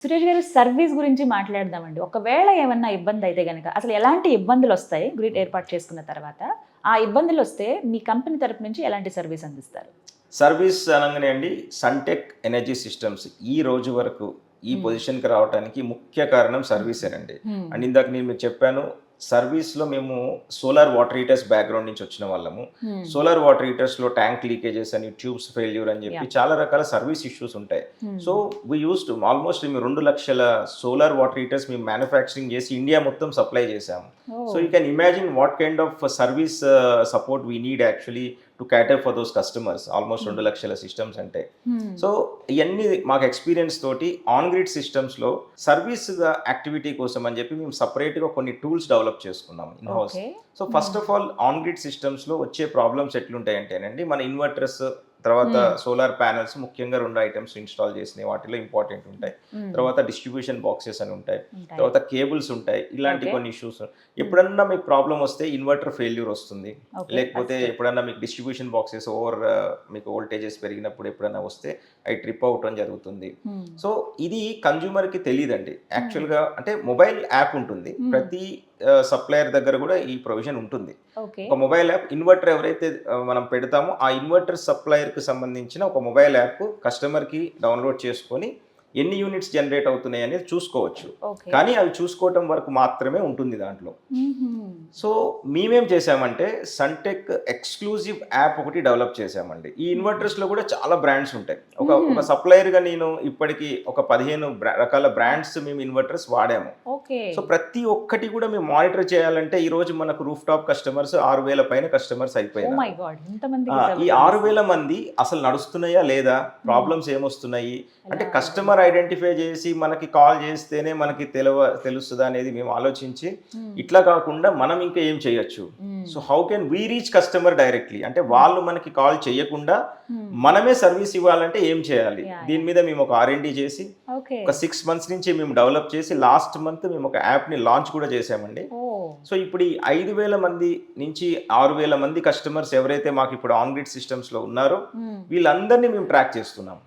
సురేష్ గారు సర్వీస్ గురించి మాట్లాడదామండి. ఒకవేళ ఏమన్నా ఇబ్బంది అయితే గనక అసలు ఎలాంటి ఇబ్బందులు వస్తాయి గ్రిడ్ ఏర్పాటు చేసుకున్న తర్వాత? ఆ ఇబ్బందులు వస్తే మీ కంపెనీ తరపు నుంచి ఎలాంటి సర్వీస్ అందిస్తారు? సర్వీస్ అనగానే అండి సన్టెక్ ఎనర్జీ సిస్టమ్స్ ఈ రోజు వరకు ఈ పొజిషన్కి రావడానికి ముఖ్య కారణం సర్వీసేనండి. అండ్ ఇందాక నేను మీకు చెప్పాను, సర్వీస్లో మేము సోలార్ వాటర్ హీటర్స్ బ్యాక్గ్రౌండ్ నుంచి వచ్చిన వాళ్ళము. సోలార్ వాటర్ హీటర్స్లో ట్యాంక్ లీకేజెస్ అని, ట్యూబ్స్ ఫెయిల్యూర్ అని చెప్పి చాలా రకాల సర్వీస్ ఇష్యూస్ ఉంటాయి. సో వీ యూస్డ్ ఆల్మోస్ట్ మేము 2 లక్షల సోలార్ వాటర్ హీటర్స్ మేము మ్యానుఫ్యాక్చరింగ్ చేసి ఇండియా మొత్తం సప్లై చేసాము. So you can imagine what kind of service support we need actually to క్యాటర్ for those customers. Almost 2 లక్షల సిస్టమ్స్ అంటే. సో ఇవన్నీ మాకు ఎక్స్పీరియన్స్ తోటి ఆన్ గ్రిడ్ సిస్టమ్స్లో సర్వీస్ యాక్టివిటీ కోసం అని చెప్పి మేము సపరేట్గా కొన్ని టూల్స్ డెవలప్ చేసుకున్నాం in house. So first of all on grid సిస్టమ్స్లో వచ్చే ప్రాబ్లమ్స్ ఎట్లుంటాయంటేనండి, మన ఇన్వర్టర్స్ తర్వాత సోలార్ ప్యానల్స్ ముఖ్యంగా 2 ఐటమ్స్ ఇన్స్టాల్ చేసినాయి, వాటిలో ఇంపార్టెంట్ ఉంటాయి. తర్వాత డిస్ట్రిబ్యూషన్ బాక్సెస్ అని ఉంటాయి, తర్వాత కేబుల్స్ ఉంటాయి. ఇలాంటి కొన్ని ఇష్యూస్ ఎప్పుడన్నా మీకు ప్రాబ్లం వస్తే ఇన్వర్టర్ ఫెయిల్యూర్ వస్తుంది, లేకపోతే ఎప్పుడన్నా మీకు డిస్ట్రిబ్యూషన్ బాక్సెస్ ఓవర్ మీకు వోల్టేజెస్ పెరిగినప్పుడు ఎప్పుడన్నా వస్తే అవి ట్రిప్ అవుట్ అని జరుగుతుంది. సో ఇది కన్జ్యూమర్కి తెలియదండి యాక్చువల్గా. అంటే మొబైల్ యాప్ ఉంటుంది, ప్రతి సప్లయర్ దగ్గర కూడా ఈ ప్రొవిజన్ ఉంటుంది. ఒక మొబైల్ యాప్ ఇన్వర్టర్ ఎవరైతే మనం పెడతామో ఆ ఇన్వర్టర్ సప్లయర్కి సంబంధించిన ఒక మొబైల్ యాప్ కస్టమర్కి డౌన్లోడ్ చేసుకొని ఎన్ని యూనిట్స్ జనరేట్ అవుతున్నాయి అనేది చూసుకోవచ్చు. కానీ అవి చూసుకోవటం వరకు మాత్రమే ఉంటుంది దాంట్లో. సో మేమేం చేసామంటే సన్టెక్ ఎక్స్క్లూజివ్ యాప్ ఒకటి డెవలప్ చేసామండి. ఈ ఇన్వర్టర్స్లో కూడా చాలా బ్రాండ్స్ ఉంటాయి. ఒక సప్లయర్గా నేను ఇప్పటికీ ఒక 15 రకాల బ్రాండ్స్ మేము ఇన్వర్టర్స్ వాడాము. సో ప్రతి ఒక్కటి కూడా మేము మానిటర్ చేయాలంటే ఈ రోజు మనకు రూఫ్ టాప్ కస్టమర్స్ 6,000 పైన కస్టమర్స్ అయిపోయారు. ఈ 6,000 మంది అసలు నడుస్తున్నాయా లేదా, ప్రాబ్లమ్స్ ఏమొస్తున్నాయి అంటే కస్టమర్ ఐడెంటిఫై చేసి మనకి కాల్ చేస్తేనే మనకి తెలుస్తుంది అనేది మేము ఆలోచించి, ఇట్లా కాకుండా మనం ఇంకా ఏం చేయొచ్చు, so how can we reach customer directly, అంటే వాళ్ళు మనకి కాల్ చేయకుండా మనమే సర్వీస్ ఇవ్వాలంటే ఏం చేయాలి, దీని మీద మేము ఒక R&D చేసి ఒక 6 months నుంచి మేము డెవలప్ చేసి లాస్ట్ మంత్ మేము ఒక యాప్ని లాంచ్ కూడా చేసామండి. సో ఇప్పుడు ఈ 5,000 మంది నుంచి 6,000 మంది కస్టమర్స్ ఎవరైతే మాకు ఇప్పుడు ఆన్ గ్రిడ్ సిస్టమ్స్లో ఉన్నారో వీళ్ళందరినీ మేము ట్రాక్ చేస్తున్నాం.